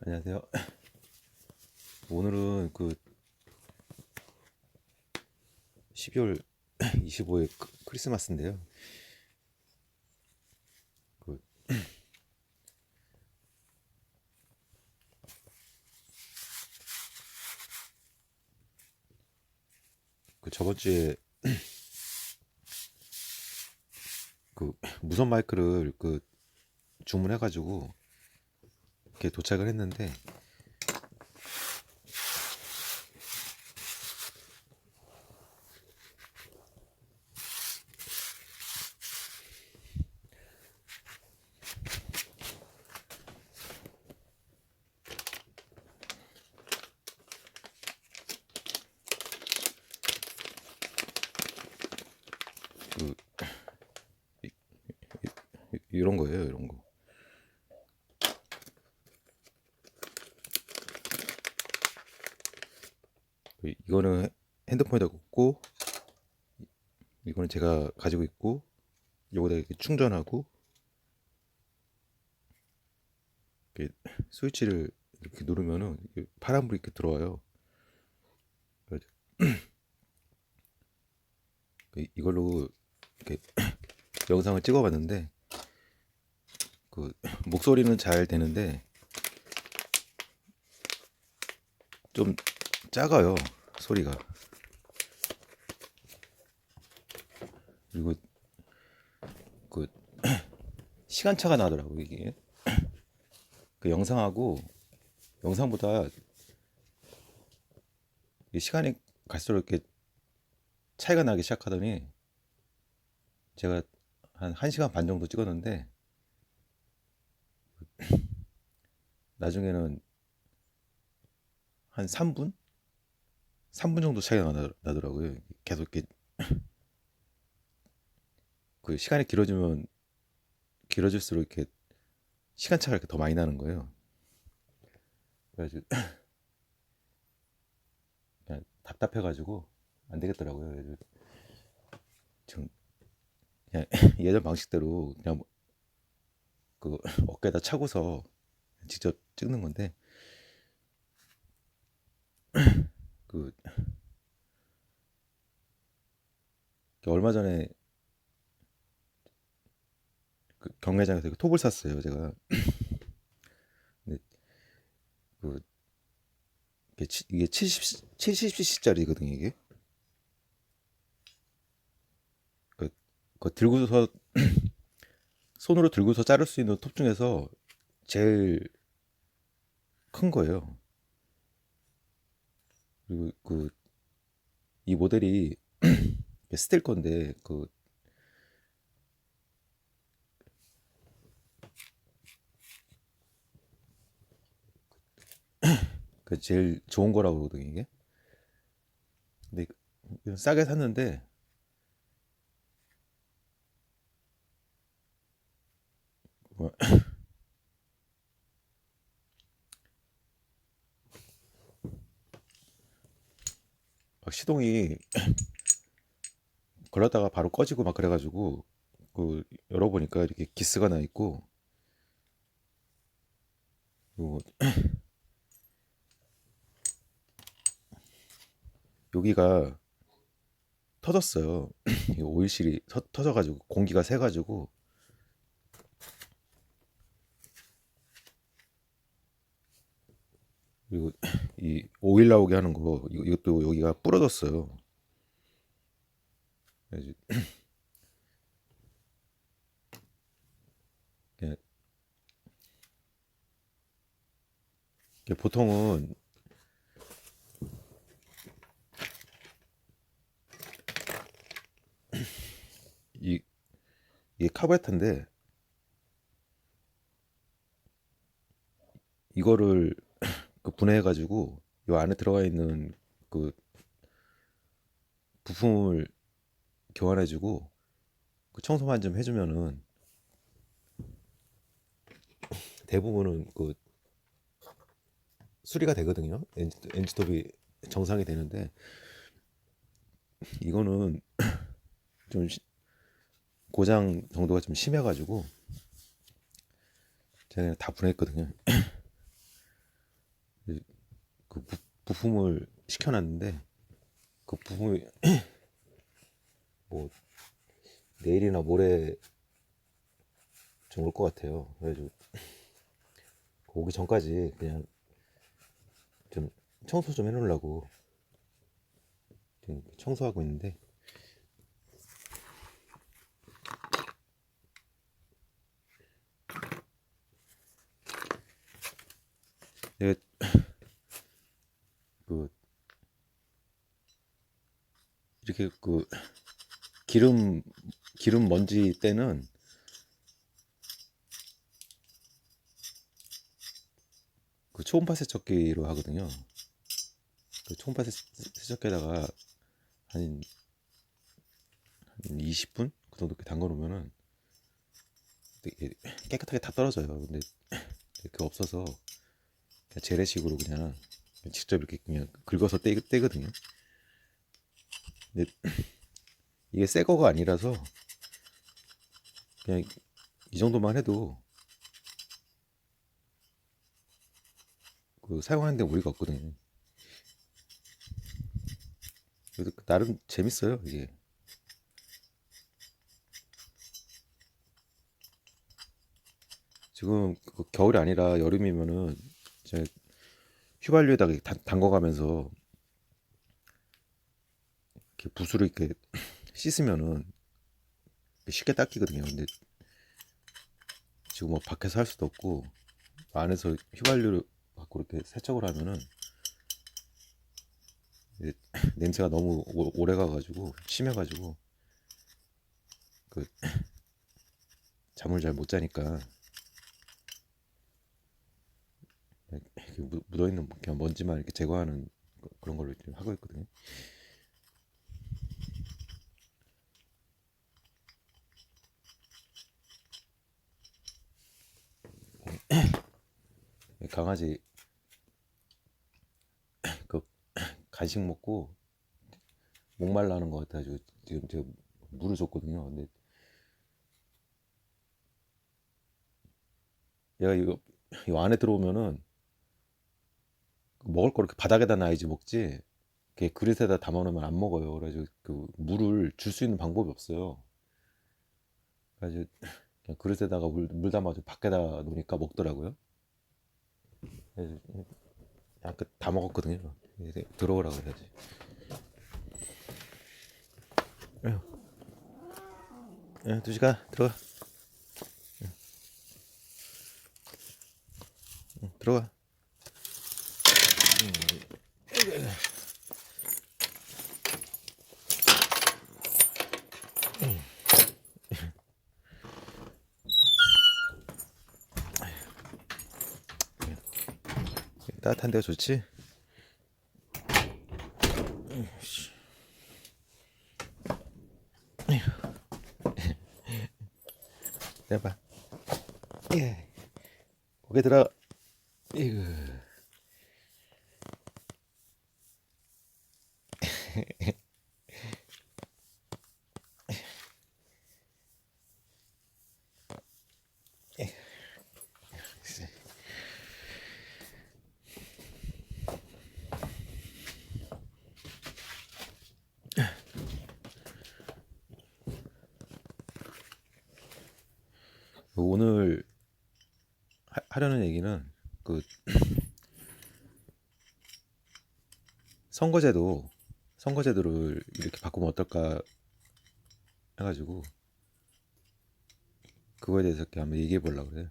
안녕하세요. 오늘은 12월 25일 크리스마스인데요. 그, 저번 주에 무선 마이크를 주문해가지고 이렇게 도착을 했는데 그 이런 거예요, 이런 거. 이거는 핸드폰에다 꽂고, 이거는 제가 가지고 있고, 요거다 이렇게 충전하고, 이렇게 스위치를 이렇게 누르면은 파란불이 이렇게 들어와요. 그래서 이걸로 이렇게 영상을 찍어봤는데 목소리는 잘 되는데 좀 작아요, 소리가. 그리고 그 시간차가 나더라고, 이게. 영상보다 시간이 갈수록 이렇게 차이가 나기 시작하더니, 제가 한 1시간 반 정도 찍었는데 나중에는 한 3분 정도 차이가 나더라고요. 계속 이렇게 시간이 길어질수록 이렇게 시간차가 이렇게 더 많이 나는 거예요. 그래가지고 그냥 답답해가지고 안 되겠더라고요. 그래서 지금 그냥 예전 방식대로 그냥 어깨에다 차고서 직접 찍는 건데, 그 얼마 전에 경매장에서 톱을 샀어요, 제가. 근데 그 이게 70cc짜리거든요, 이게. 들고서 손으로 들고서 자를 수 있는 톱 중에서 제일 큰 거예요. 그리고 이 모델이 스틸 건데 제일 좋은 거라고 그러거든요, 이게. 근데 싸게 샀는데 뭐, 막 시동이 걸렸다가 바로 꺼지고 막 그래가지고 열어보니까 이렇게 기스가 나 있고, 그리고 여기가 터졌어요. 이 오일실이 터져가지고 공기가 새가지고, 그리고 이 오일 나오게 하는 거 이것도 여기가 부러졌어요. 그래서 그냥 보통은 이 이게 카부레터인데, 이거를 분해해가지고 이 안에 들어가 있는 그 부품을 교환해주고 청소만 좀 해주면은 대부분은 수리가 되거든요. 엔지톱이 정상이 되는데, 이거는 좀 고장 정도가 좀 심해가지고 제가 그냥 다 분해했거든요. 그 부품을 시켜놨는데 그 부품이 뭐 내일이나 모레 좀 올 것 같아요. 그래가지고 오기 전까지 그냥 좀 청소 좀 해놓으려고 지금 청소하고 있는데, 내가 그 이렇게 그 기름 먼지 때는 그 초음파 세척기로 하거든요. 그 초음파 세척기에다가 한 20분 그 정도 이렇게 담가 놓으면은 되게 깨끗하게 다 떨어져요. 근데 그게 없어서 그냥 재래식으로 그냥 직접 이렇게 그냥 긁어서 떼거든요. 근데 이게 새 거가 아니라서 그냥 이 정도만 해도 그 사용하는데 무리가 없거든요. 그래서 나름 재밌어요 이게. 지금 그 겨울이 아니라 여름이면은 이제 휘발유에다가 담궈가면서 이렇게 붓으로 이렇게 씻으면은 쉽게 닦이거든요. 근데 지금 뭐 밖에서 할 수도 없고 안에서 휘발유를 갖고 이렇게 세척을 하면은 냄새가 너무 오래 가가지고 심해가지고 그 잠을 잘 못 자니까 이렇게 묻어있는 그냥 먼지만 이렇게 제거하는 그런 걸로 하고 있거든요. 강아지 그 간식 먹고 목말라 하는 것 같아가지고 지금 제가 물을 줬거든요. 근데 얘가 이거 안에 들어오면은 먹을 거 이렇게 바닥에다 놔야지 먹지, 이렇게 그릇에다 담아놓으면 안 먹어요. 그래가지고 그 물을 줄 수 있는 방법이 없어요. 그래가지고 그냥 그릇에다가 물 담아서 밖에다 놓으니까 먹더라고요. 그래서 아까 다 먹었거든요. 이제 들어오라고 해야지. 에휴, 두시가 들어가. 들어가. 따뜻한 데가 좋지. 내봐. 예. 고개 들어. 이거. 오늘 하려는 얘기는 그 선거제도를 이렇게 바꾸면 어떨까 해가지고 그거에 대해서 이렇게 한번 얘기해 보려고 그래요.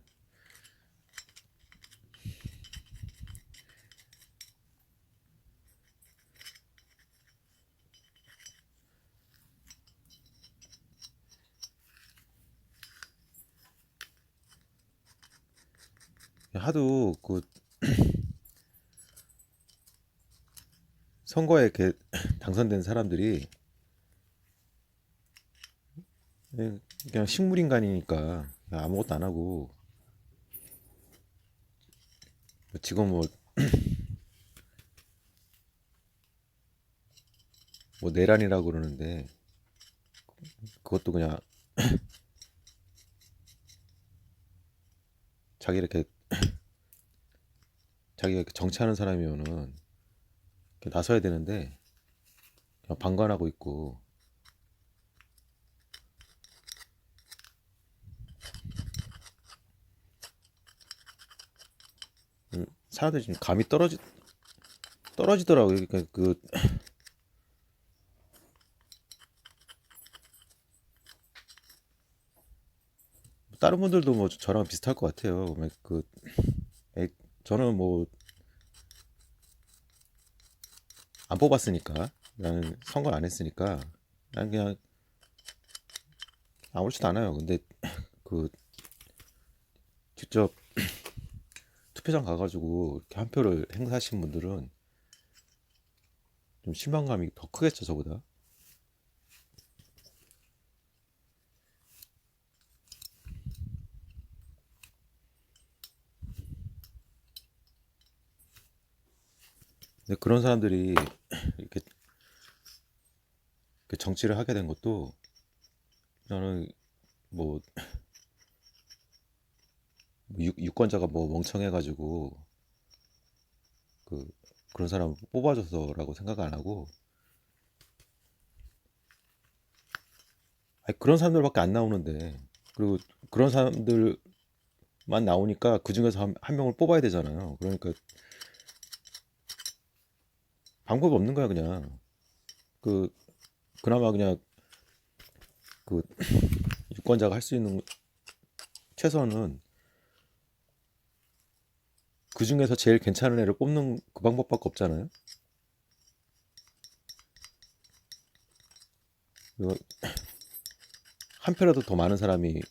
하도 그 선거에 이렇게 당선된 사람들이 그냥 식물인간이니까 아무것도 안 하고, 지금 뭐 내란이라고 그러는데 그것도 그냥 자기 이렇게 자기가 정치하는 사람이면은 이렇게 나서야 되는데 그냥 방관하고 있고. 사람들이 지금 감이 떨어지더라고요. 그러니까 다른 분들도 뭐 저랑 비슷할 것 같아요. 에, 저는 뭐 안 뽑았으니까, 나는 선거를 안 했으니까 난 그냥 아무렇지도 않아요. 근데 그 직접 투표장 가가지고 이렇게 한 표를 행사하신 분들은 좀 실망감이 더 크겠죠, 저보다. 근데 그런 사람들이 이렇게 정치를 하게 된 것도, 저는 뭐 유권자가 뭐 멍청해가지고 그 그런 사람 뽑아줘서라고 생각 안 하고, 아니, 그런 사람들밖에 안 나오는데, 그리고 그런 사람들만 나오니까 그 중에서 한 명을 뽑아야 되잖아요. 그러니까 방법이 없는 거야, 그냥. 그 그나마 그냥 그 유권자가 할 수 있는 최선은 그 중에서 제일 괜찮은 애를 뽑는 그 방법밖에 없잖아요. 그리고 한 표라도 더 많은 사람이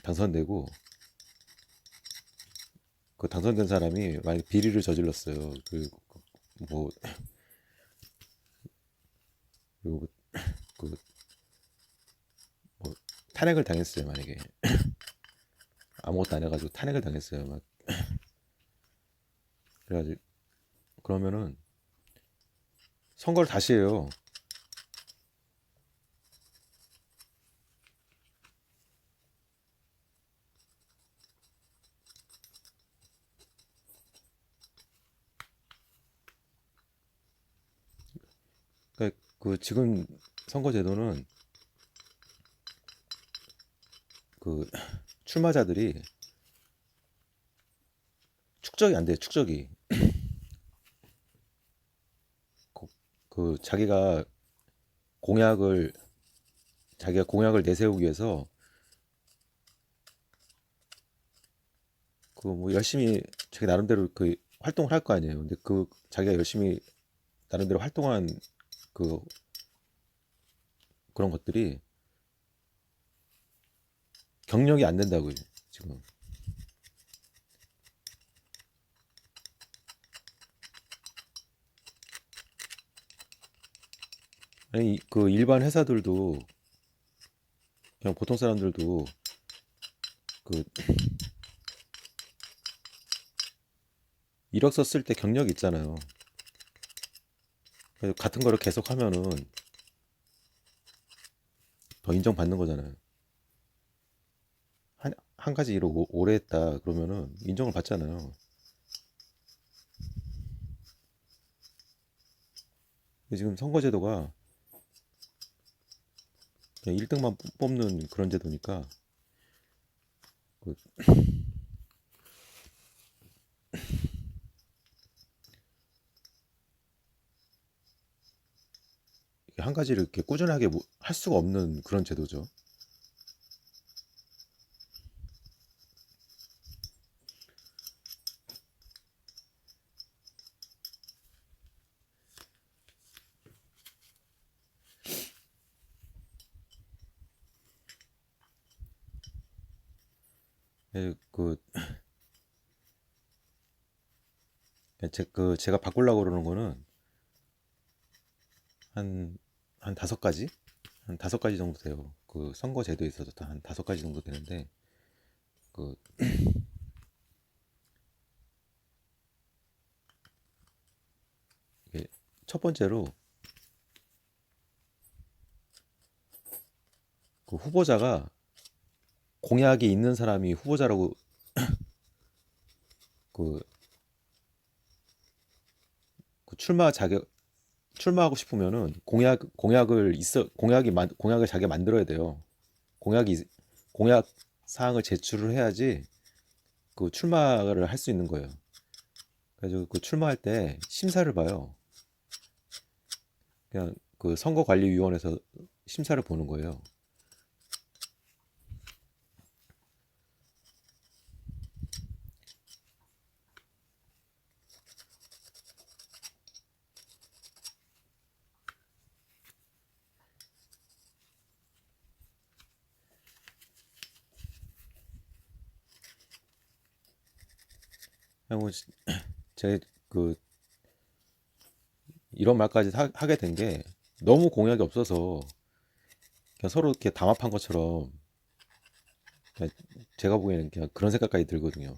당선되고, 그 당선된 사람이 만약 비리를 저질렀어요. 뭐, 그리고 그 뭐 탄핵을 당했어요. 만약에 아무것도 안 해가지고 탄핵을 당했어요. 막 그래가지고, 그러면은 선거를 다시 해요. 그러니까 그 지금 선거제도는 그 출마자들이 축적이 안 돼요. 축적이. 그, 그 공약을 자기가 공약을 내세우기 위해서 그 뭐 열심히 자기 나름대로 그 활동을 할 거 아니에요. 근데 그 자기가 열심히 나름대로 활동한 그 그런 것들이 경력이 안 된다고요. 지금. 아니 그 일반 회사들도, 그냥 보통 사람들도 그 이력 썼을 때 경력이 있잖아요. 그래서 같은 거를 계속 하면은 더 인정받는 거잖아요. 한 가지 일을 오래 했다 그러면은 인정을 받잖아요. 근데 지금 선거제도가 그냥 1등만 뽑는 그런 제도니까, 그 한 가지를 이렇게 꾸준하게 할 수가 없는 그런 제도죠. 예, 제가 바꾸려고 그러는 거는 한, 한 5가지? 한 5가지 정도 돼요. 그 선거제도에 있어서 한 5가지 정도 되는데, 그, 이게 첫 번째로 그 후보자가 공약이 있는 사람이 후보자라고 그 그 출마하고 싶으면은 공약을 자기가 만들어야 돼요. 공약 사항을 제출을 해야지 그 출마를 할 수 있는 거예요. 그래서 그 출마할 때 심사를 봐요. 그냥 그 선거관리위원회에서 심사를 보는 거예요. 그냥 뭐 제그 이런 말까지 하게 된 게 너무 공약이 없어서 그냥 서로 이렇게 담합한 것처럼 그냥 제가 보기에는 그냥 그런 생각까지 들거든요.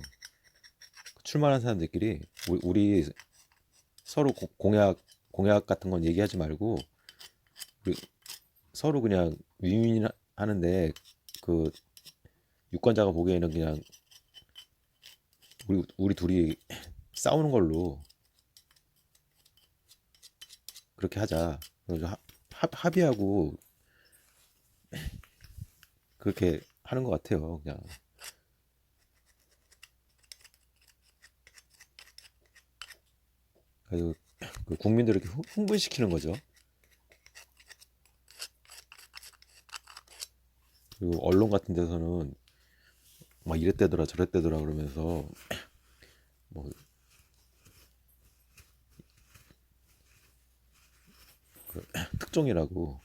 출마한 사람들끼리 우리 서로 공약 같은 건 얘기하지 말고 우리 서로 그냥 윈윈 하는데 그 유권자가 보기에는 그냥 우리 둘이 싸우는 걸로 그렇게 하자. 그래서 합의하고 그렇게 하는 것 같아요. 그냥 그래서 그 국민들을 이렇게 흥분시키는 거죠. 그리고 언론 같은 데서는 막 이랬대더라 저랬대더라 그러면서 뭐 특종이라고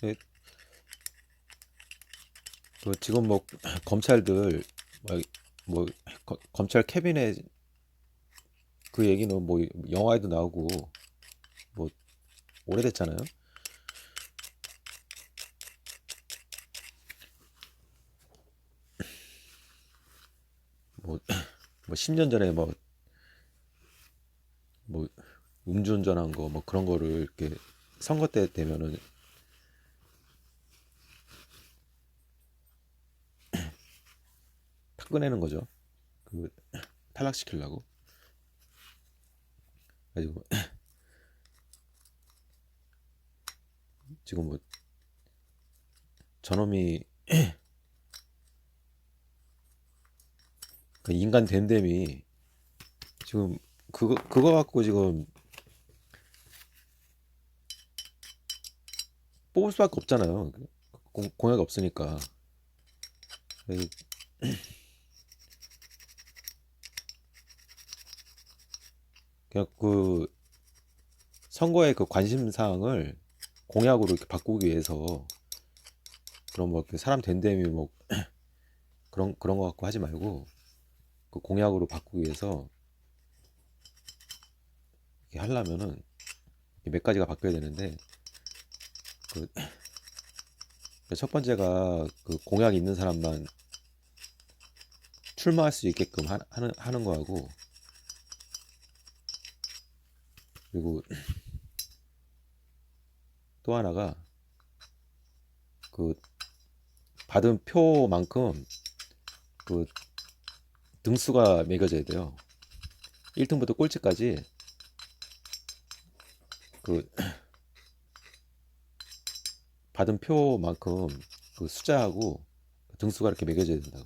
예, 그 지금 뭐 검찰들 뭐, 뭐 검찰 캐비넷 그 얘기는 뭐 영화에도 나오고 뭐 오래됐잖아요. 뭐, 뭐 10년 전에 뭐 음주운전한 거 뭐 그런 거를 이렇게 선거 때 되면은 탁 꺼내는 거죠. 그 탈락시키려고. 가지고 지금 뭐 저놈이 그 인간 됨됨이 지금 그거 갖고 지금 뽑을 수밖에 없잖아요. 공약이 없으니까. 그냥 그 선거의 그 관심 사항을 공약으로 이렇게 바꾸기 위해서 그런 뭐 사람 됨됨이 뭐 그런 거 갖고 하지 말고 그 공약으로 바꾸기 위해서 이렇게 하려면은 몇 가지가 바뀌어야 되는데 그 첫 번째가 그 공약 있는 사람만 출마할 수 있게끔 하는 거하고 그리고 또 하나가 그 받은 표만큼 그 등수가 매겨져야 돼요. 1등부터 꼴찌까지 그 받은 표만큼 그 숫자하고 등수가 이렇게 매겨져야 된다고.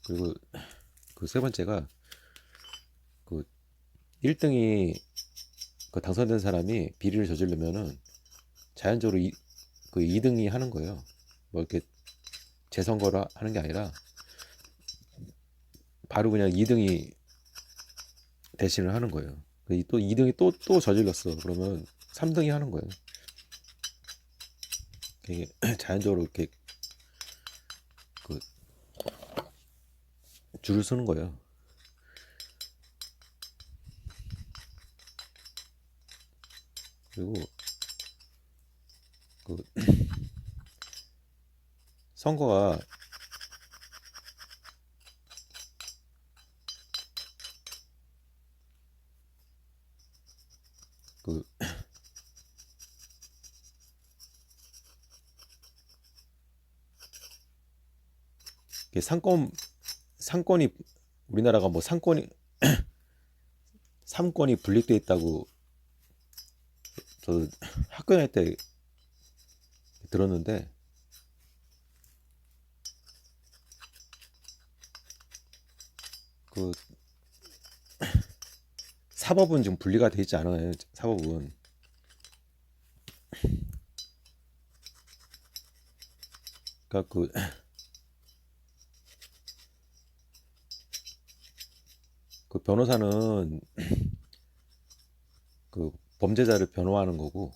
그리고 그 세 번째가 그 1등이 그 당선된 사람이 비리를 저지르면은 자연적으로 그 2등이 하는 거예요. 뭐 이렇게 재선거를 하는 게 아니라 바로 그냥 2등이 대신을 하는 거예요. 또 2등이 또 저질렀어. 그러면 3등이 하는 거예요. 이게 자연적으로 이렇게 그 줄을 서는 거예요. 그리고 그 선거가 이게 상권이 우리나라가 뭐 삼권이 분립돼 있다고 저 학교 다닐 때 들었는데 그 사법은 좀 분리가 돼 있지 않아요. 사법은. 그러니까 그 변호사는 그 범죄자를 변호하는 거고,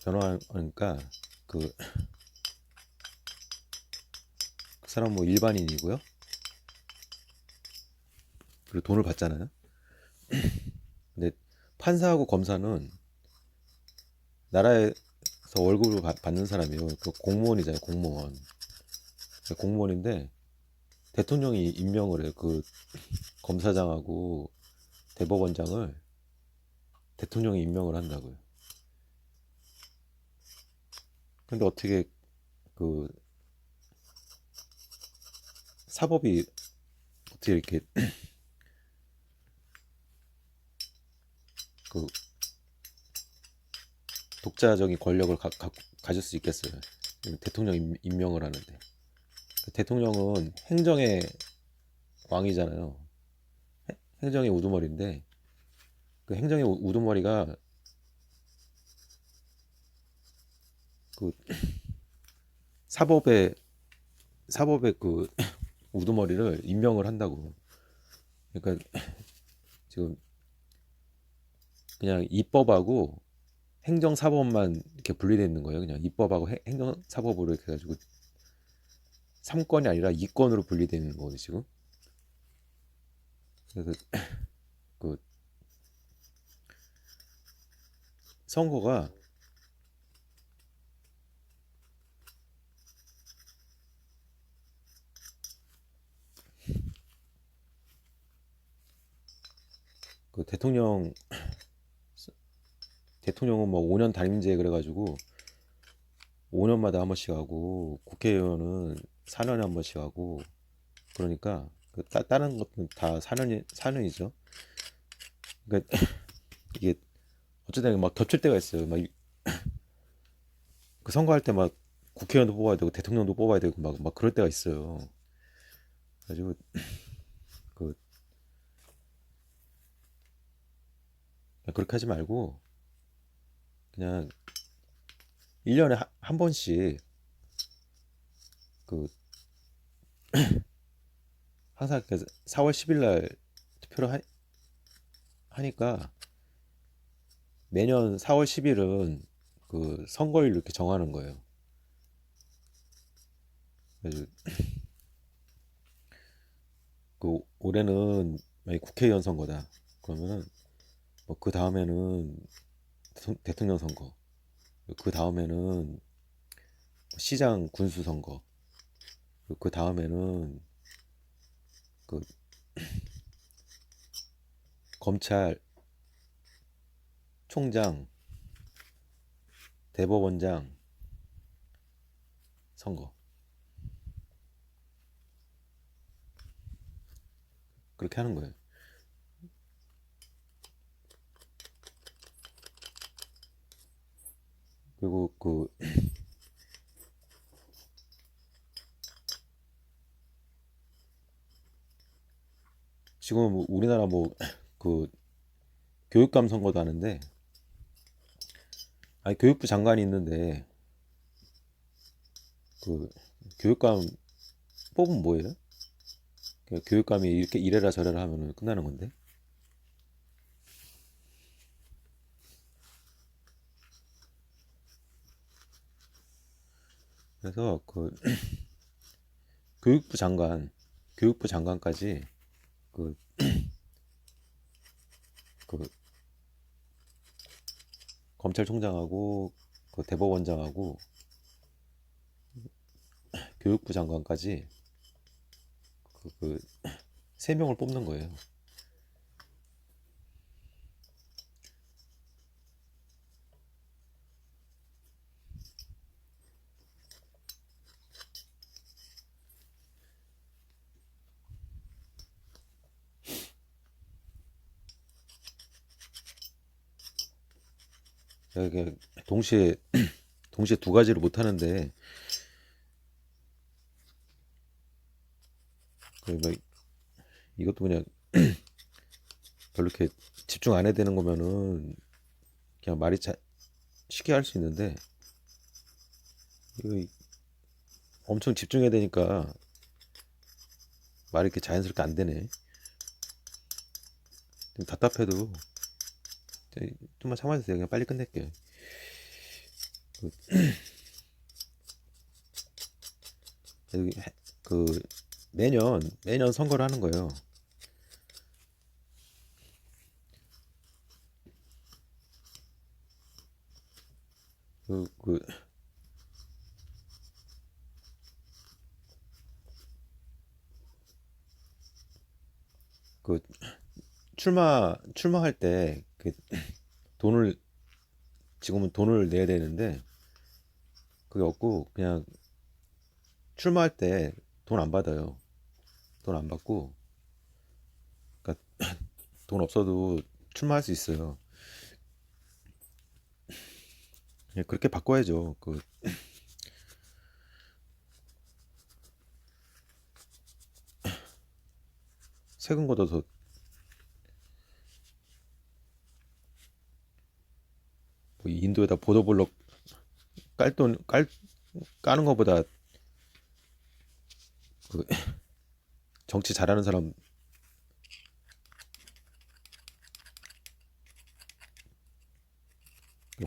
변호하니까 그 사람 뭐 일반인이고요. 그리고 돈을 받잖아요. 근데 판사하고 검사는 나라에서 월급을 받는 사람이에요. 그 공무원이잖아요, 공무원. 공무원인데 대통령이 임명을 해요. 그 검사장하고 대법원장을 대통령이 임명을 한다고요. 근데 어떻게 그 사법이 어떻게 이렇게 그 독자적인 권력을 가질 수 있겠어요. 대통령 임명을 하는데. 대통령은 행정의 왕이잖아요. 행정의 우두머리인데 그 행정의 우두머리가 그 사법의 그 우두머리를 임명을 한다고. 그러니까 지금 그냥 입법하고 행정사법만 이렇게 분리되어 있는 거예요. 그냥 입법하고 행정사법으로 이렇게 해가지고 3권이 아니라 2권으로 분리되어 있는 거거든요, 지금. 그래서 그 선거가 그 대통령은 뭐 5년 단임제 그래가지고 5년마다 한 번씩 하고 국회의원은 4년에 한 번씩 하고 그러니까 그 다른 것도 다 4년이죠. 그러니까 이게 어쨌든 막 겹칠 때가 있어요. 막 그 선거할 때 막 국회의원도 뽑아야 되고 대통령도 뽑아야 되고 막 그럴 때가 있어요. 그래가지고 그 그렇게 하지 말고 그냥 1년에 한 번씩 그 항상 4월 10일 날 투표를 하니까 매년 4월 10일은 그 선거일 이렇게 정하는 거예요. 그래서 그 올해는 만약 국회의원 선거다. 그러면은 뭐 그 다음에는 대통령 선거, 그 다음에는 시장 군수 선거, 그 다음에는 그 검찰 총장, 대법원장 선거 그렇게 하는 거예요. 그리고 그 지금 우리나라 뭐 그 교육감 선거도 하는데 아니 교육부 장관이 있는데 그 교육감 뽑으면 뭐예요? 교육감이 이렇게 이래라 저래라 하면 끝나는 건데. 그래서 그 교육부 장관까지 그, 그 검찰총장하고 그 대법원장하고 교육부 장관까지 그 3명을 뽑는 거예요. 이게 동시에 동시에 두 가지를 못 하는데 뭐 이것도 그냥 별로 이렇게 집중 안 해야 되는 거면은 그냥 말이 쉽게 할 수 있는데 이거 엄청 집중해야 되니까 말이 이렇게 자연스럽게 안 되네. 좀 답답해도 좀만 참아주세요. 그냥 빨리 끝낼게요. 그, 그 매년 선거를 하는 거예요. 그, 그, 그 출마할 때 돈을 지금은 돈을 내야 되는데 그게 없고 그냥 출마할 때 돈 안 받아요. 돈 안 받고 그러니까 돈 없어도 출마할 수 있어요. 그냥 그렇게 바꿔야죠. 세금 걷어서 뭐 인도에다 보도블록 까는 것보다 그 정치 잘하는 사람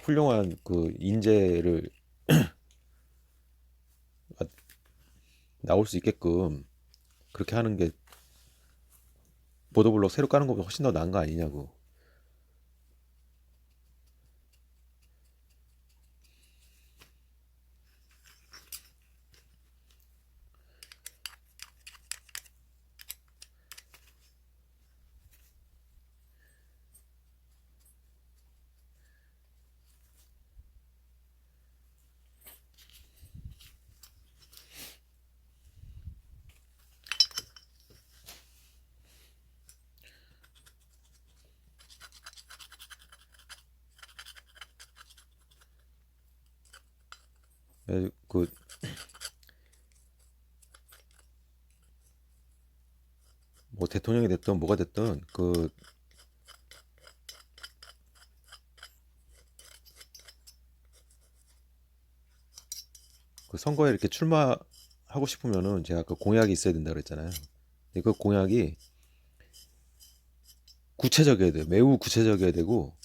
훌륭한 인재를 나올 수 있게끔 그렇게 하는 게 보도블록 새로 까는 것보다 훨씬 더 나은 거 아니냐고. 그 뭐 대통령이 됐든 뭐가 됐든 그 선거에 이렇게 출마하고 싶으면은 제가 아까 공약이 있어야 된다 그랬잖아요. 근데 그 공약이 구체적이어야 돼요. 매우 구체적이어야 되고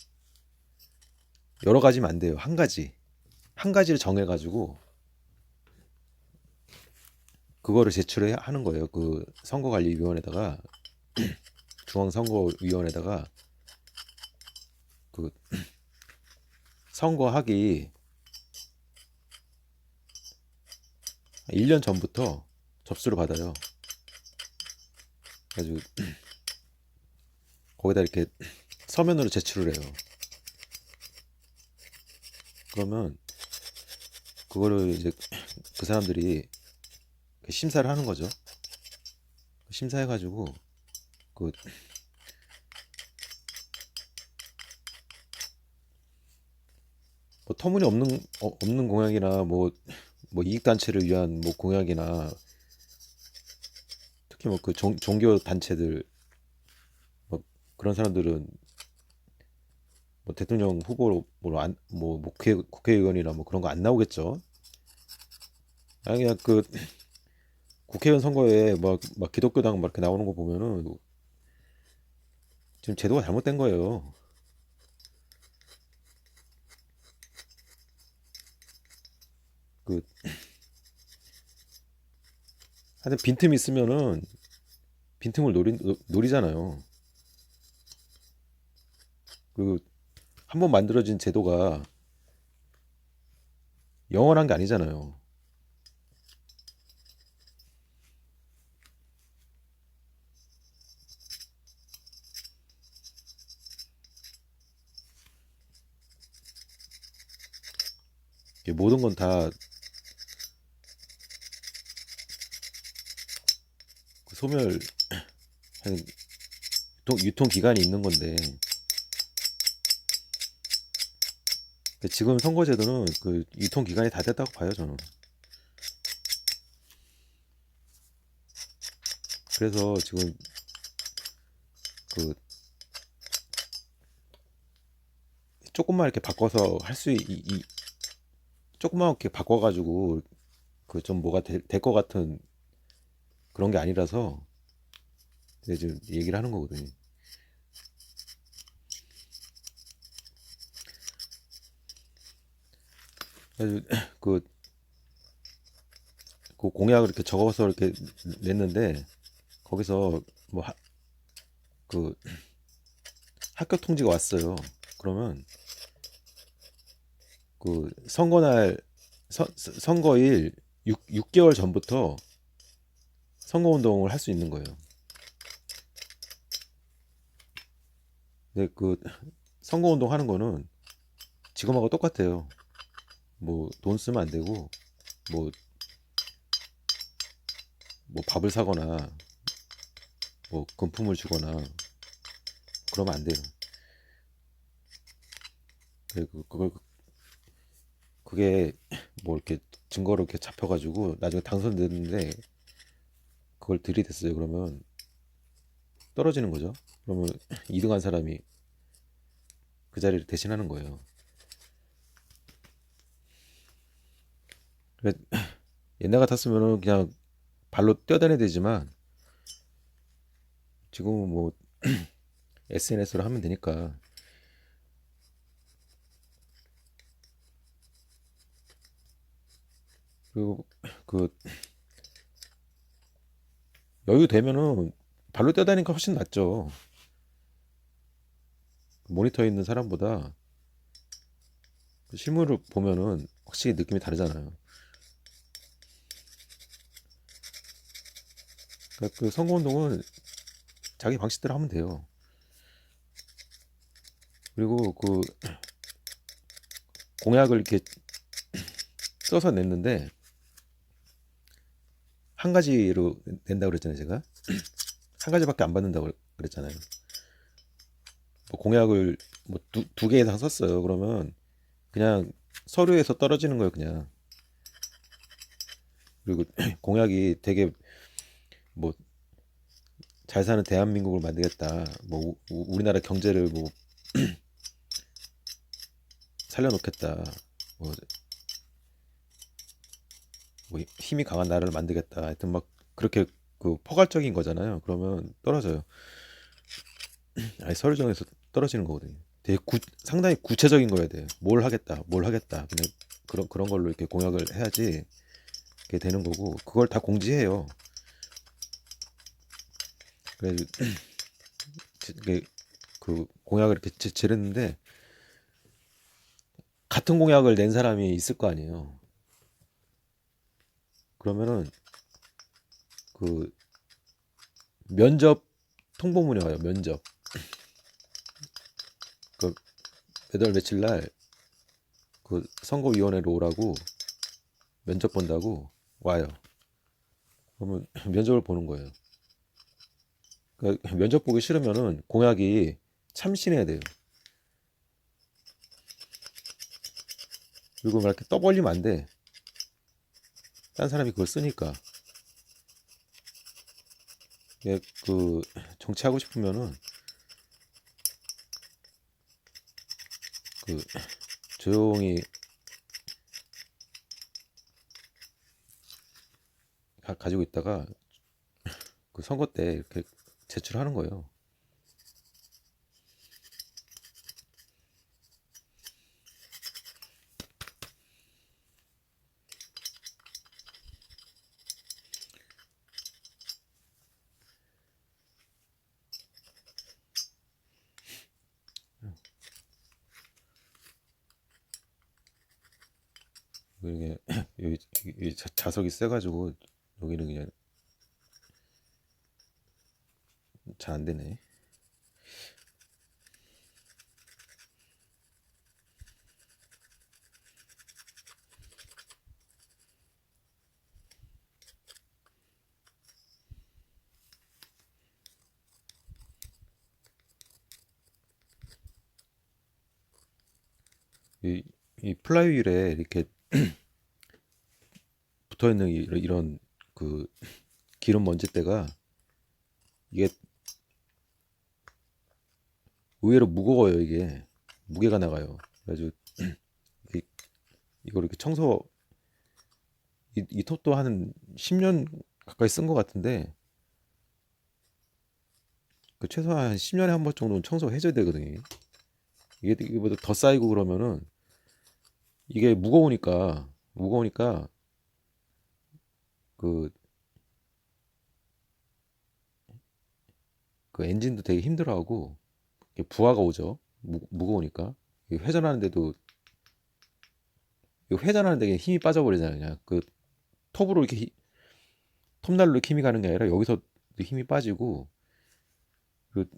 여러 가지면 안 돼요. 한 가지를 정해가지고 그거를 제출해 하는 거예요. 그 선거관리위원회다가 중앙선거위원회다가 그 선거하기 1년 전부터 접수를 받아요. 그래가지고 거기다 이렇게 서면으로 제출을 해요. 그러면 그거를 이제 그 사람들이 심사를 하는 거죠. 심사해가지고 그 뭐 터무니없는 없는 공약이나 뭐 이익단체를 위한 뭐 공약이나 특히 뭐 종교 단체들 뭐 그런 사람들은 뭐 대통령 후보로 뭐 국회의원이나 뭐 그런 거 안 나오겠죠. 아니 그냥 국회의원 선거에 막 기독교당 막 이렇게 나오는 거 보면은 지금 제도가 잘못된 거예요. 하여튼 빈틈 있으면은 빈틈을 노리잖아요. 한 번 만들어진 제도가 영원한 게 아니잖아요. 모든 건 다 소멸 유통 기간이 있는 건데 지금 선거제도는 그 유통 기간이 다 됐다고 봐요, 저는. 그래서 지금 그 조금만 이렇게 바꿔서 할 수, 조금만 이렇게 바꿔가지고 그 좀 뭐가 될 것 같은 그런 게 아니라서 이제 지금 얘기를 하는 거거든요. 그래서 그, 그 공약을 이렇게 적어서 이렇게 냈는데 거기서 뭐 그 합격 통지가 왔어요. 그러면 그 선거날 선거일 6개월 전부터 선거운동을 할 수 있는 거예요. 근데 그 선거운동 하는 거는 지금하고 똑같아요. 뭐 돈 쓰면 안 되고 뭐, 뭐 밥을 사거나 뭐 금품을 주거나 그러면 안 돼요. 그게 뭐 이렇게 증거로 이렇게 잡혀가지고 나중에 당선됐는데 그걸 들이댔어요. 그러면 떨어지는 거죠. 그러면 2등한 사람이 그 자리를 대신하는 거예요. 옛날 같았으면은 그냥 발로 뛰어다녀야 되지만 지금은 뭐 SNS로 하면 되니까. 그리고 그 여유 되면은 발로 뛰어다니니까 훨씬 낫죠. 모니터에 있는 사람보다 실물을 보면은 확실히 느낌이 다르잖아요. 그러니까 그 선거운동은 자기 방식대로 하면 돼요. 그리고 그 공약을 이렇게 써서 냈는데 한 가지로 낸다고 그랬잖아요, 제가. 한 가지밖에 안 받는다고 그랬잖아요. 뭐 공약을 뭐 두 개 이상 썼어요. 그러면 그냥 서류에서 떨어지는 거예요, 그냥. 그리고 공약이 되게 뭐 잘 사는 대한민국을 만들겠다. 뭐 우리나라 경제를 뭐 살려놓겠다. 뭐, 뭐 힘이 강한 나라를 만들겠다. 하여튼 막 그렇게 그 포괄적인 거잖아요. 그러면 떨어져요. 아니 서류정에서 떨어지는 거거든요. 되게 상당히 구체적인 거여야 돼요. 뭘 하겠다, 뭘 하겠다. 그냥 그런 걸로 이렇게 공약을 해야지 그게 되는 거고 그걸 다 공지해요. 그래서 이게 그 공약을 이렇게 지르는데 같은 공약을 낸 사람이 있을 거 아니에요. 그러면은 그 면접 통보문이 와요. 면접. 그 몇 월 며칠 날 그 선거위원회로 오라고 면접 본다고 와요. 그러면 면접을 보는 거예요. 그러니까 면접 보기 싫으면은 공약이 참신해야 돼요. 그리고 막 이렇게 떠벌리면 안 돼. 딴 사람이 그걸 쓰니까. 그 정치하고 싶으면은 그 조용히 가지고 있다가 그 선거 때 이렇게 제출하는 거예요. 이게 여기 자석이 세가지고 여기는 그냥 잘 안 되네. 이 플라이휠에 이렇게 붙어 있는 이런 그 기름 먼지때가 이게 의외로 무거워요. 이게 무게가 나가요. 그래가지고 이- 이걸 이렇게 이 톱도 한 10년 가까이 쓴 것 같은데 그 최소한 10년에 한 번 정도는 청소해줘야 되거든요. 이게 이거보다 더 쌓이고 그러면은 이게 무거우니까 그, 그 엔진도 되게 힘들어하고 이게 부하가 오죠. 무거우니까 이게 회전하는데도 이거 회전하는데 그냥 힘이 빠져버리잖아요. 그냥 그 톱으로 이렇게 톱날로 이렇게 힘이 가는 게 아니라 여기서 힘이 빠지고 그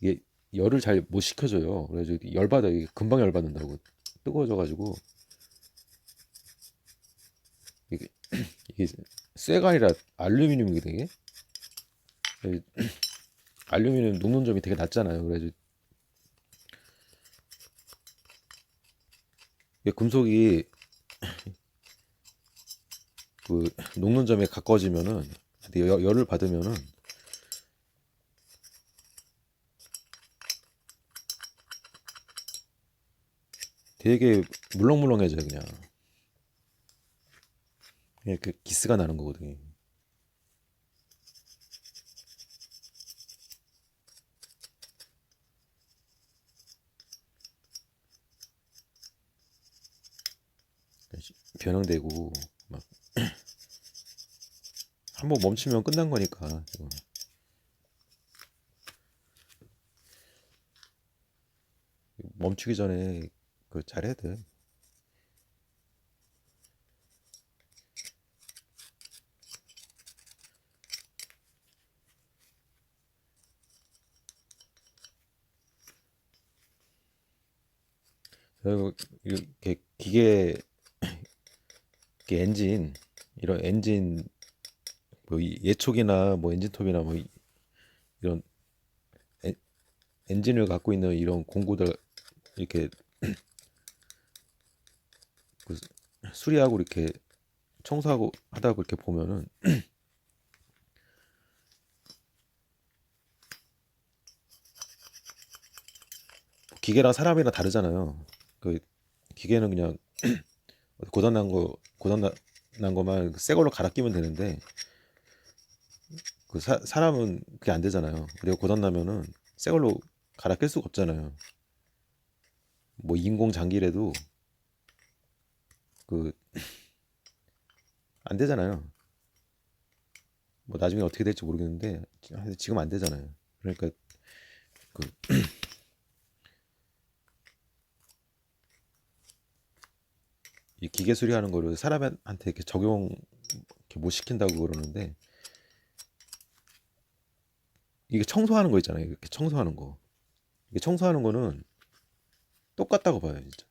이게 열을 잘 못 식혀줘요. 그래가지고 열받아. 이게 금방 열받는다고 뜨거워져가지고 이게 이게 쇠가 아니라 알루미늄이거든요. 알루미늄 녹는 점이 되게 낮잖아요. 그래가지고 이게 금속이 그 녹는 점에 가까워지면은 열을 받으면은 되게 물렁물렁해져요. 그냥 그 기스가 나는 거거든요. 변형되고 막 한번 멈추면 끝난 거니까 이거. 멈추기 전에 그 잘해야 돼. 그리고 이렇게 이렇게 엔진 이런 엔진 뭐 예촉이나 뭐 엔진톱이나 뭐 이런 엔, 엔진을 갖고 있는 이런 공구들 이렇게 그 수리하고 이렇게 청소하고 하다 이렇게 보면은 기계랑 사람이랑 다르잖아요. 그 기계는 그냥 고장 난 거만 새 걸로 갈아 끼면 되는데 그 사람은 그게 안 되잖아요. 그리고 고장 나면은 새 걸로 갈아 낄 수가 없잖아요. 뭐 인공 장기라도 그 안 되잖아요. 뭐 나중에 어떻게 될지 모르겠는데 지금 안 되잖아요. 그러니까 그 이 기계 수리하는 거를 사람한테 이렇게 적용 이렇게 못 시킨다고 그러는데 이게 청소하는 거 있잖아요. 이렇게 청소하는 거. 이게 청소하는 거는 똑같다고 봐요, 진짜.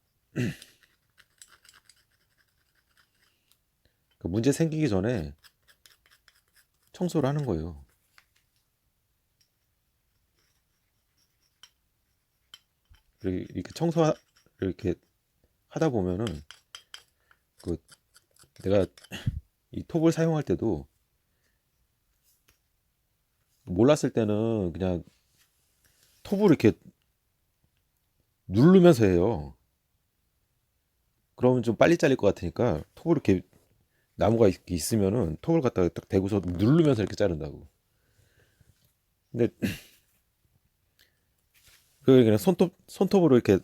그 문제 생기기 전에 청소를 하는 거예요. 이렇게 청소 이렇게 하다 보면은 그 내가 이 톱을 사용할 때도 몰랐을 때는 그냥 톱을 이렇게 누르면서 해요. 그러면 좀 빨리 잘릴 것 같으니까 톱을 이렇게 나무가 있으면은 톱을 갖다가 딱 대고서 누르면서 이렇게 자른다고. 근데 그 그냥 손톱으로 이렇게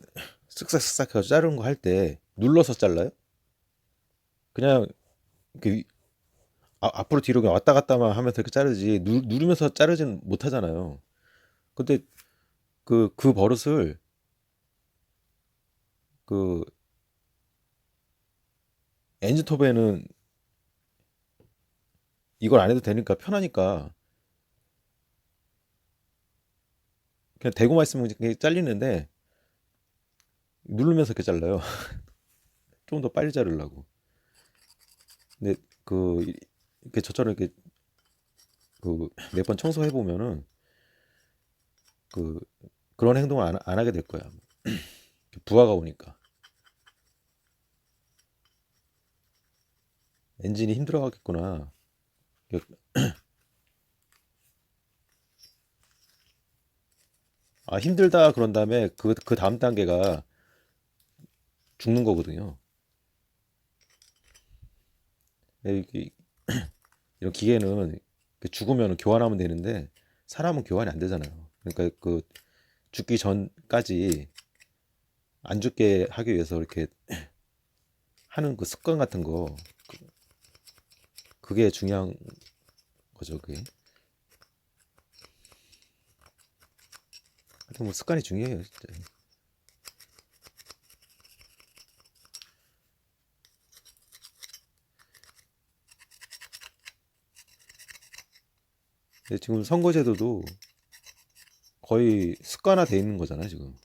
쓱싹쓱싹 해서 자르는 거 할 때 눌러서 잘라요? 그냥 그 앞으로 뒤로 그냥 왔다 갔다만 하면서 이렇게 자르지 누르면서 자르지는 못하잖아요. 근데 그 버릇을 그 엔진톱에는 이걸 안 해도 되니까 편하니까 그냥 대고만 있으면 그냥 잘리는데 누르면서 이렇게 잘라요. 좀 더 빨리 자르려고. 근데 이렇게 저처럼 이렇게 그 몇 번 청소해 보면은 그런 행동을 안 하게 될 거야. 부하가 오니까. 엔진이 힘들어하겠구나. 아, 힘들다 그런 다음에 그 다음 단계가 죽는 거거든요. 이- 이런 기계는 죽으면 교환하면 되는데 사람은 교환이 안 되잖아요. 그러니까 그 죽기 전까지 안 죽게 하기 위해서 이렇게 하는 그 습관 같은 거, 그게 중요한 거죠, 그게. 하여튼 뭐 습관이 중요해요, 진짜. 근데 지금 선거제도도 거의 습관화 돼 있는 거잖아요, 지금.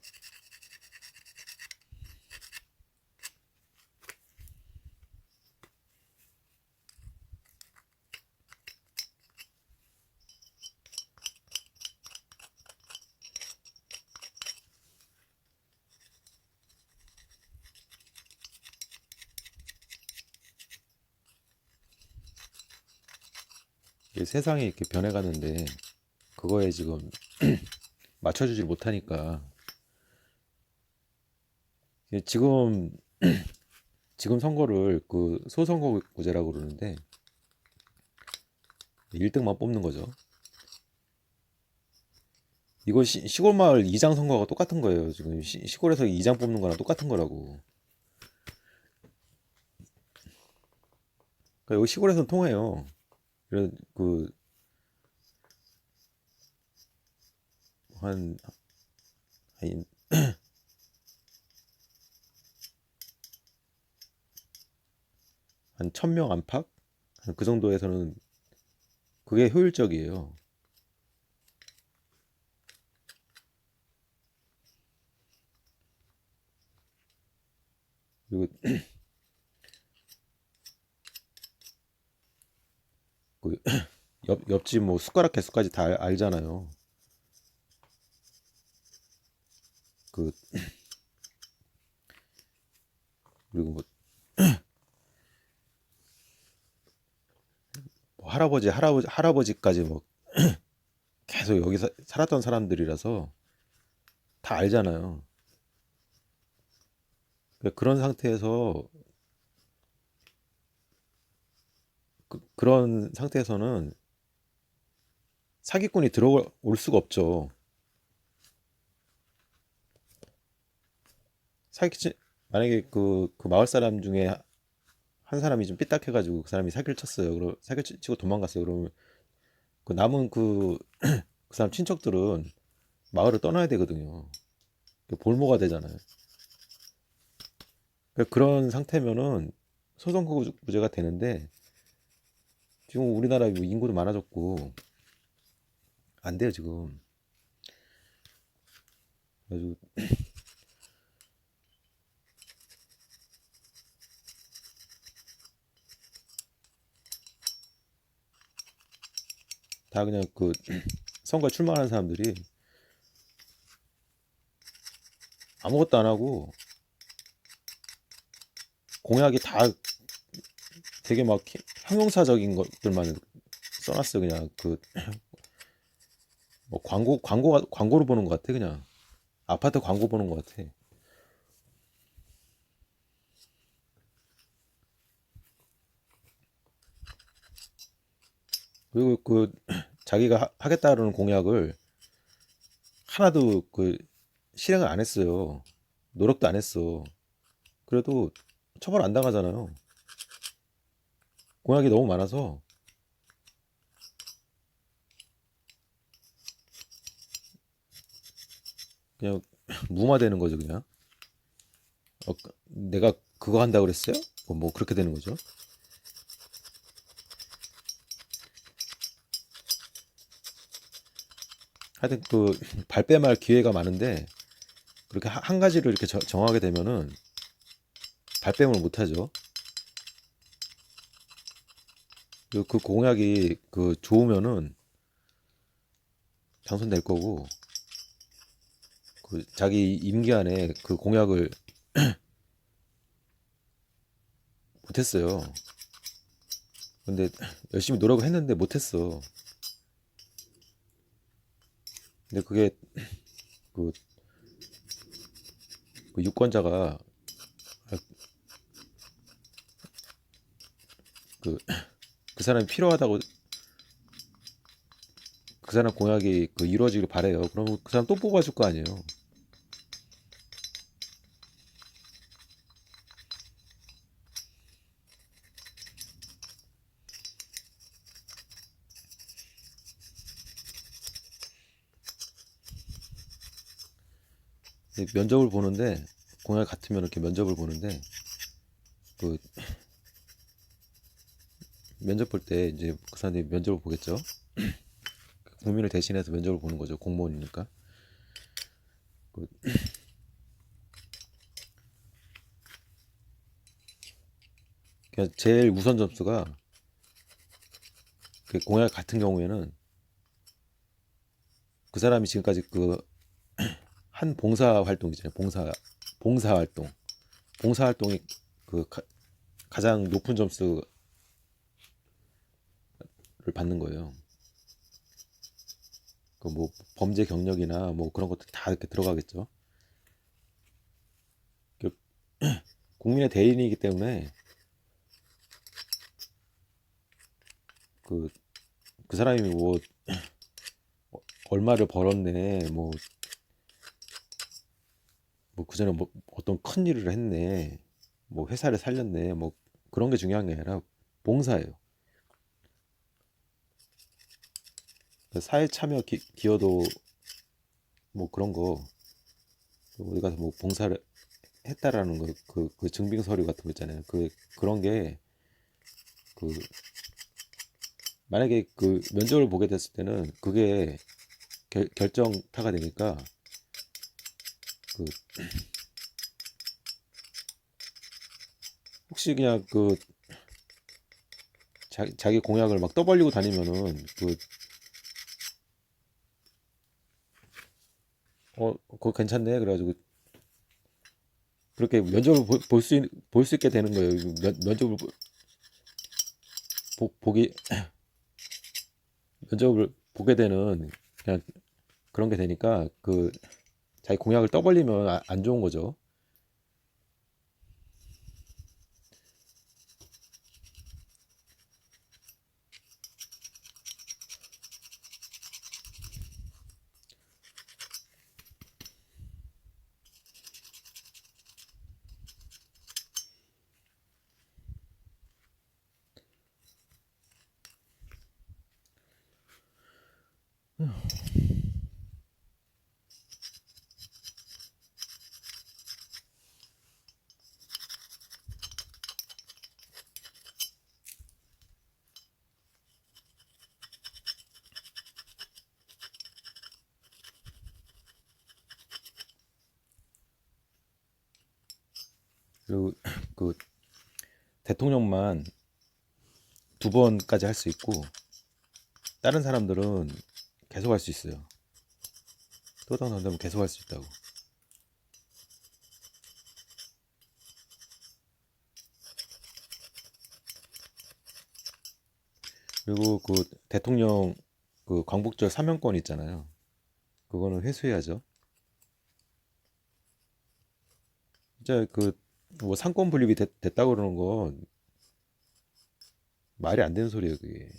이 세상이 이렇게 변해가는데 그거에 지금 맞춰주질 못하니까 지금 선거를 그 소선거구제라고 그러는데 1등만 뽑는 거죠. 이거 시골 마을 이장 선거가 똑같은 거예요. 지금 시골에서 이장 뽑는 거랑 똑같은 거라고. 그러니까 여기 시골에서는 통해요. 이런 한, 한, 한 1000명 안팎? 한 그 정도에서는 그게 효율적이에요. 그리고 그 옆집 뭐 숟가락 개수까지 다 알잖아요. 그 그리고 뭐 할아버지까지 뭐 계속 여기 살았던 사람들이라서 다 알잖아요. 그러니까 그런 상태에서 그런 상태에서는 사기꾼이 들어올 수가 없죠. 사기 만약에 그 마을 사람 중에 한 사람이 좀 삐딱해가지고 그 사람이 사기를 쳤어요. 그럼 사기 치고 도망갔어요. 그러면 그 남은 그 사람 친척들은 마을을 떠나야 되거든요. 볼모가 되잖아요. 그러니까 그런 상태면은 소송구제가 되는데 지금 우리나라 뭐 인구도 많아졌고 안 돼요 지금. 그래가지고 다 그냥 그 선거에 출마하는 사람들이 아무것도 안 하고 공약이 다 되게 막 형용사적인 것들만 써놨어. 그냥 뭐 광고로 보는 것 같아. 그냥 아파트 광고 보는 것 같아. 그리고 자기가 하겠다는 공약을 하나도 실행을 안 했어요. 노력도 안 했어. 그래도 처벌 안 당하잖아요. 공약이 너무 많아서 그냥 무마되는 거죠, 그냥. 내가 그거 한다 그랬어요? 뭐 그렇게 되는 거죠. 하여튼 발뺌할 기회가 많은데 그렇게 한 가지를 이렇게 정하게 되면은 발뺌을 못 하죠. 그리고 그 공약이 좋으면은 당선될 거고 자기 임기 안에 그 공약을 못했어요. 근데 열심히 노력을 했는데 못했어. 근데 그게 그, 그 유권자가 그, 그 사람이 필요하다고 그 사람 공약이 그 이루어지길 바래요. 그럼 그 사람 또 뽑아줄 거 아니에요. 면접을 보는데 공약 같으면 이렇게 면접을 보는데 그 면접 볼 때 이제 그 사람들이 면접을 보겠죠. 국민을 대신해서 면접을 보는 거죠. 공무원이니까. 그 그냥 제일 우선 점수가 그 공약 같은 경우에는 그 사람이 지금까지 그 한 봉사 활동 있잖아요. 봉사 활동. 봉사 활동이 그 가장 높은 점수를 받는 거예요. 그 뭐 범죄 경력이나 뭐 그런 것도 다 이렇게 들어가겠죠. 그 국민의 대리인이기 때문에 그, 그 사람이 뭐 얼마를 벌었네, 뭐 그전에 뭐 어떤 큰 일을 했네, 뭐 회사를 살렸네, 뭐 그런 게 중요한 게 아니라 봉사예요. 그 사회 참여 기여도 뭐 그런 거 우리가 뭐 봉사를 했다라는 거 그 증빙 서류 같은 거 있잖아요. 그런 게 그 만약에 그 면접을 보게 됐을 때는 그게 결정타가 되니까 그 혹시 그냥 그 자기 공약을 막 떠벌리고 다니면은 그거 괜찮네 그래가지고 그렇게 면접을 볼 수 있게 되는 거예요. 면접을 보기 면접을 보게 되는 그냥 그런 게 되니까 그 자기 공약을 떠벌리면 안 좋은 거죠. 그리고 그 대통령만 2번까지 할 수 있고 다른 사람들은 계속 할 수 있어요. 또 당선되면 계속 할 수 있다고. 그리고 그 대통령 그 광복절 사명권 있잖아요. 그거는 회수해야죠. 진짜 그 뭐 상권 분립이 됐다고 그러는 건 말이 안 되는 소리예요, 그게.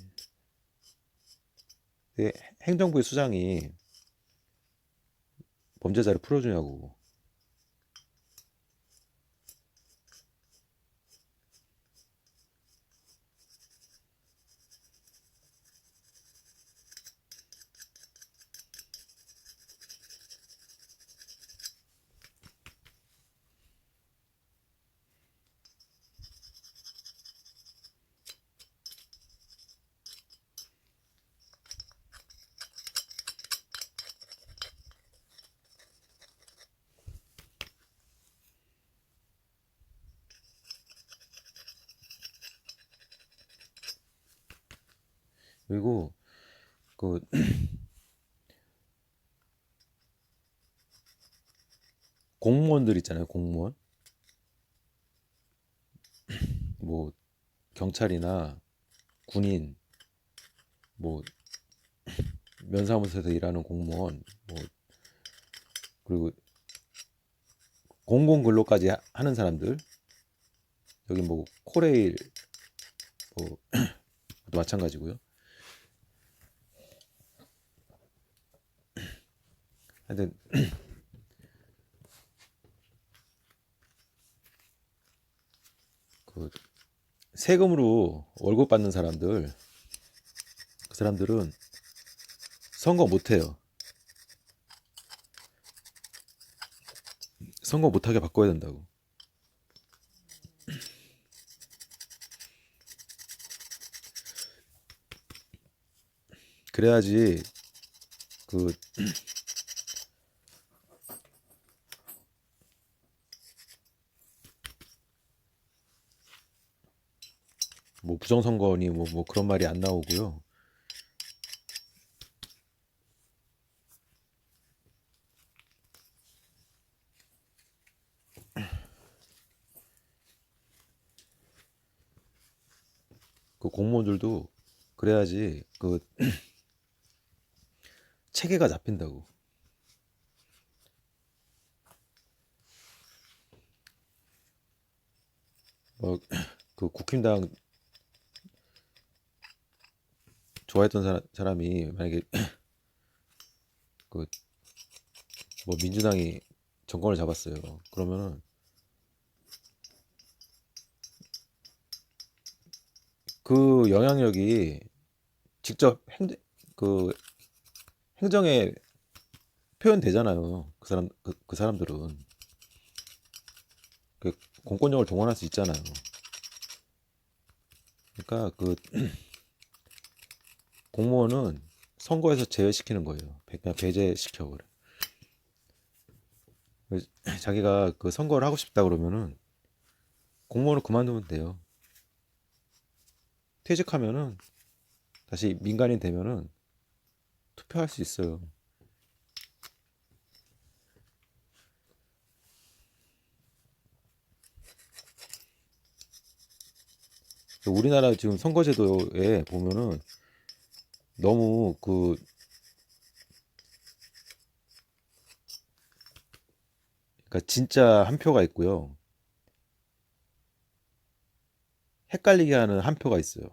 행정부의 수장이 범죄자를 풀어주냐고. 그리고 그 공무원들 있잖아요, 공무원. 뭐 경찰이나 군인, 뭐 면사무소에서 일하는 공무원, 뭐 그리고 공공 근로까지 하는 사람들, 여기 뭐 코레일 뭐 또 마찬가지고요. 하여튼 그 세금으로 월급 받는 사람들, 그 사람들은 선거 못 해요. 선거 못 하게 바꿔야 된다고. 그래야지 그 뭐 부정선거니 뭐 그런 말이 안 나오고요. 그 공무원들도 그래야지 그 체계가 잡힌다고. 그 국힘당 좋아했던 사람이 만약에 그 뭐 민주당이 정권을 잡았어요. 그러면은 그 영향력이 직접 그 행정에 표현되잖아요. 그 사람들은 그 공권력을 동원할 수 있잖아요. 그러니까 그 공무원은 선거에서 제외시키는 거예요. 그냥 배제시켜 그래. 자기가 그 선거를 하고 싶다 그러면은 공무원을 그만두면 돼요. 퇴직하면은 다시 민간인 되면은 투표할 수 있어요. 우리나라 지금 선거제도에 보면은 너무 그러니까 진짜 한 표가 있고요. 헷갈리게 하는 한 표가 있어요.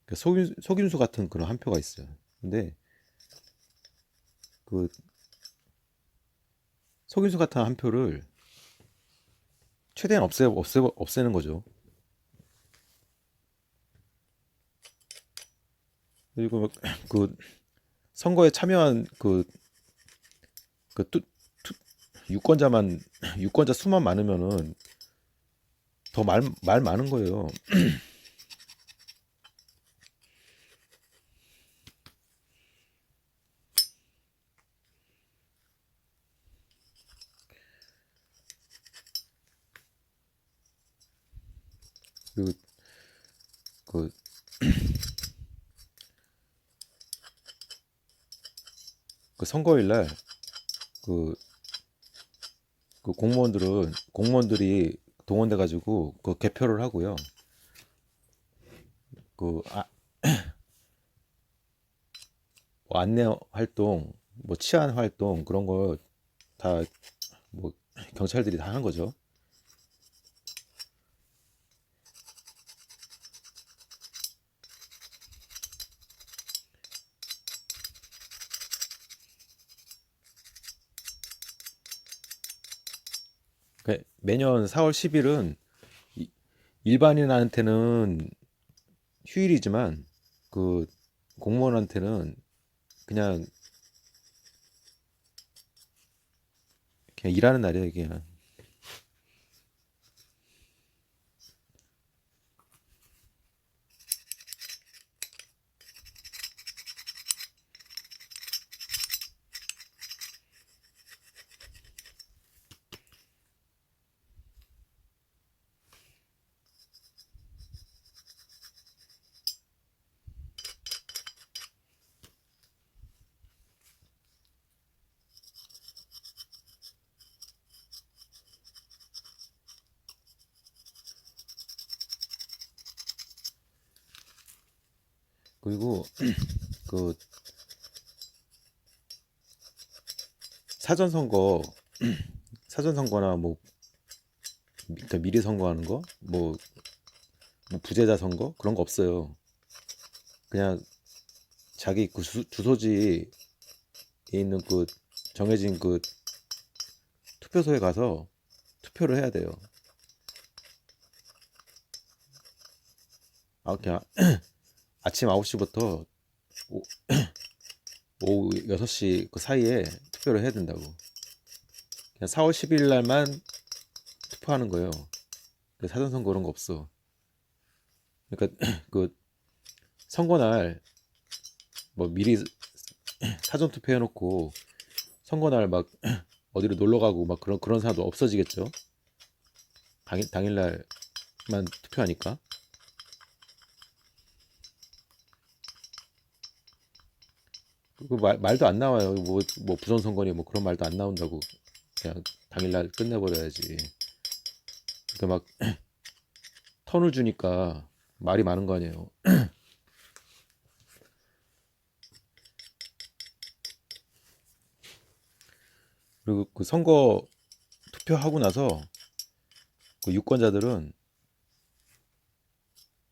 그러니까 속임수 같은 그런 한 표가 있어요. 근데 그 속임수 같은 한 표를 최대한 없애는 거죠. 그리고 그 선거에 참여한 그 유권자만 유권자 수만 많으면은 더 말 많은 거예요. 그리고 그, 그 선거일 날 그, 그 공무원들이 동원돼 가지고 그 개표를 하고요. 그 뭐 안내 활동, 뭐 치안 활동 그런 거 다 뭐 경찰들이 다 하는 거죠. 매년 4월 10일은 일반인한테는 휴일이지만 그 공무원한테는 그냥 그냥 일하는 날이에요, 그냥. 그리고 그 사전선거 사전선거나 뭐 그러니까 미리 선거하는 거, 뭐 부재자 선거 그런 거 없어요. 그냥 자기 그 주소지에 있는 그 정해진 그 투표소에 가서 투표를 해야 돼요. 그냥 아침 9시부터 오후 6시 그 사이에 투표를 해야 된다고. 그냥 4월 10일 날만 투표하는 거예요. 사전선거 그런 거 없어. 그러니까 그 선거 날 뭐 미리 사전 투표해 놓고 선거 날 막 어디로 놀러 가고 막 그런 사람도 없어지겠죠. 당일 날만 투표하니까. 그 말도 안 나와요. 뭐 부정선거니 뭐 그런 말도 안 나온다고. 그냥 당일날 끝내버려야지. 그러니까 막 턴을 주니까 말이 많은 거 아니에요. 그리고 그 선거 투표하고 나서 그 유권자들은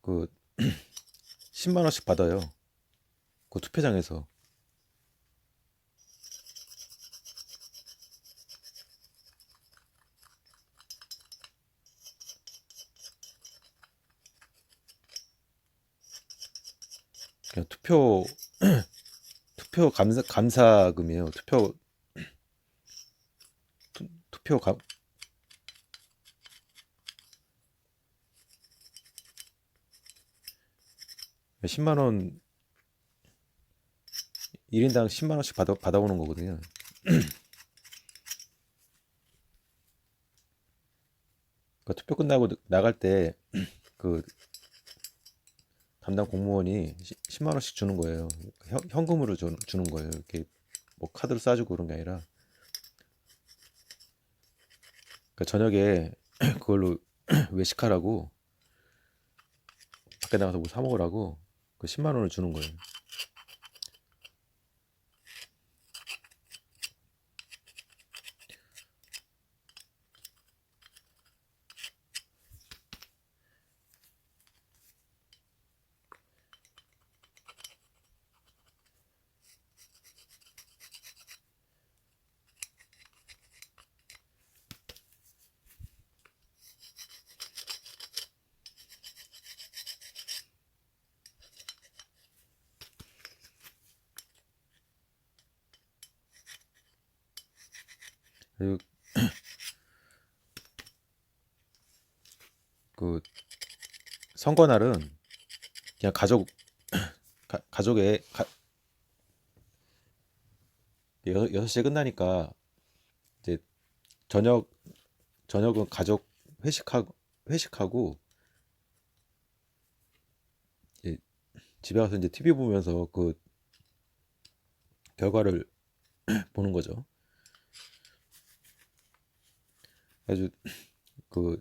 그 10만 원씩 받아요. 그 투표장에서. 그냥 투표 감사금이에요. 투표 10만 원 1인당 10만 원씩 받아오는 거거든요. 그러니까 투표 끝나고 나갈 때 그 담당 공무원이 10만 원씩 주는 거예요. 현금으로 주는 거예요. 이렇게 뭐 카드로 싸주고 그런 게 아니라. 그러니까 저녁에 그걸로 외식하라고 밖에 나가서 뭐 사 먹으라고 그 10만 원을 주는 거예요. 그리고 그 선거 날은 그냥 가족의 6시에 끝나니까 이제 저녁은 가족 회식하고 이제 집에 가서 이제 TV 보면서 그 결과를 보는 거죠. 아주 그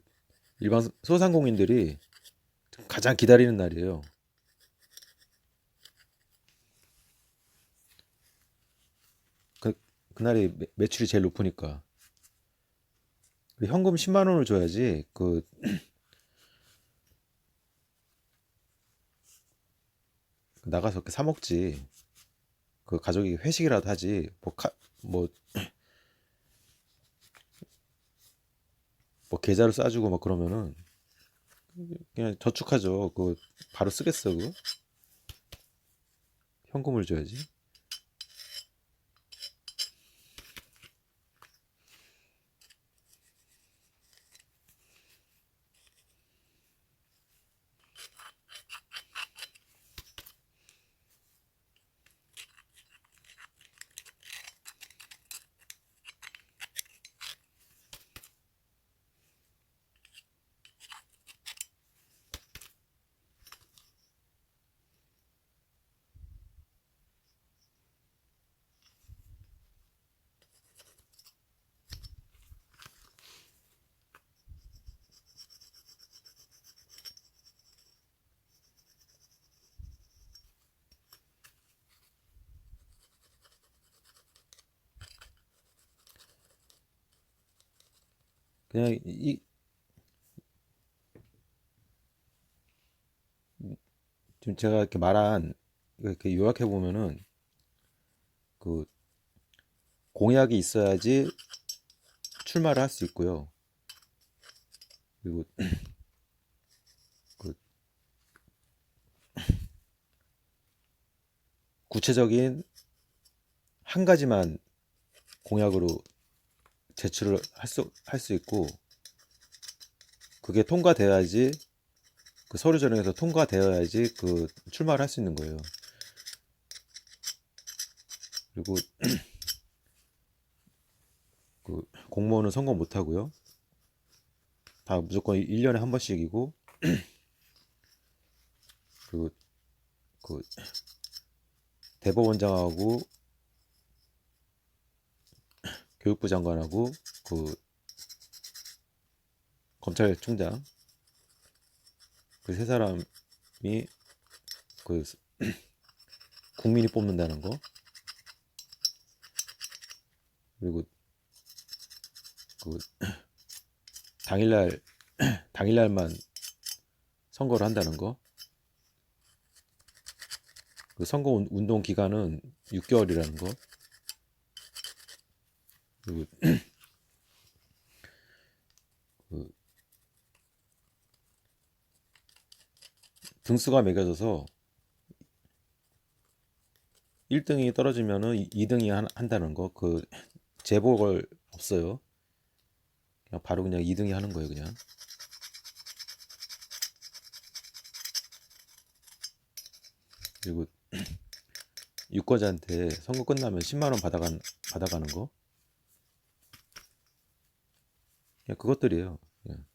일반 소상공인들이 가장 기다리는 날이에요. 그날이 매출이 제일 높으니까. 현금 10만 원을 줘야지 그 나가서 이렇게 사 먹지. 그 가족이 회식이라도 하지. 뭐, 뭐 계좌로 싸주고 막 그러면은 그냥 저축하죠. 그 바로 쓰겠어 그거? 현금을 줘야지. 그냥 지금 제가 이렇게 말한 이렇게 요약해 보면은 그 공약이 있어야지 출마를 할 수 있고요. 그리고 그 구체적인 한 가지만 공약으로 제출을 할 수 있고, 그게 통과돼야지, 그 서류 전형에서 통과되어야지 그 출마를 할 수 있는 거예요. 그리고 그 공무원은 선거 못 하고요. 다 무조건 1년에 한 번씩이고, 그리고 그 대법원장하고 교육부 장관하고 그 검찰총장, 그 세 사람이 그 국민이 뽑는다는 거. 그리고 그 당일날만 선거를 한다는 거. 그 선거 운동 기간은 6개월이라는 거. 그리고 그 등수가 매겨져서 1등이 떨어지면은 2등이 한다는 거. 그 재보궐 없어요. 그냥 바로 그냥 2등이 하는 거예요, 그냥. 그리고 유권자한테 선거 끝나면 10만 원 받아가는 거. 그냥 그것들이에요. 그냥.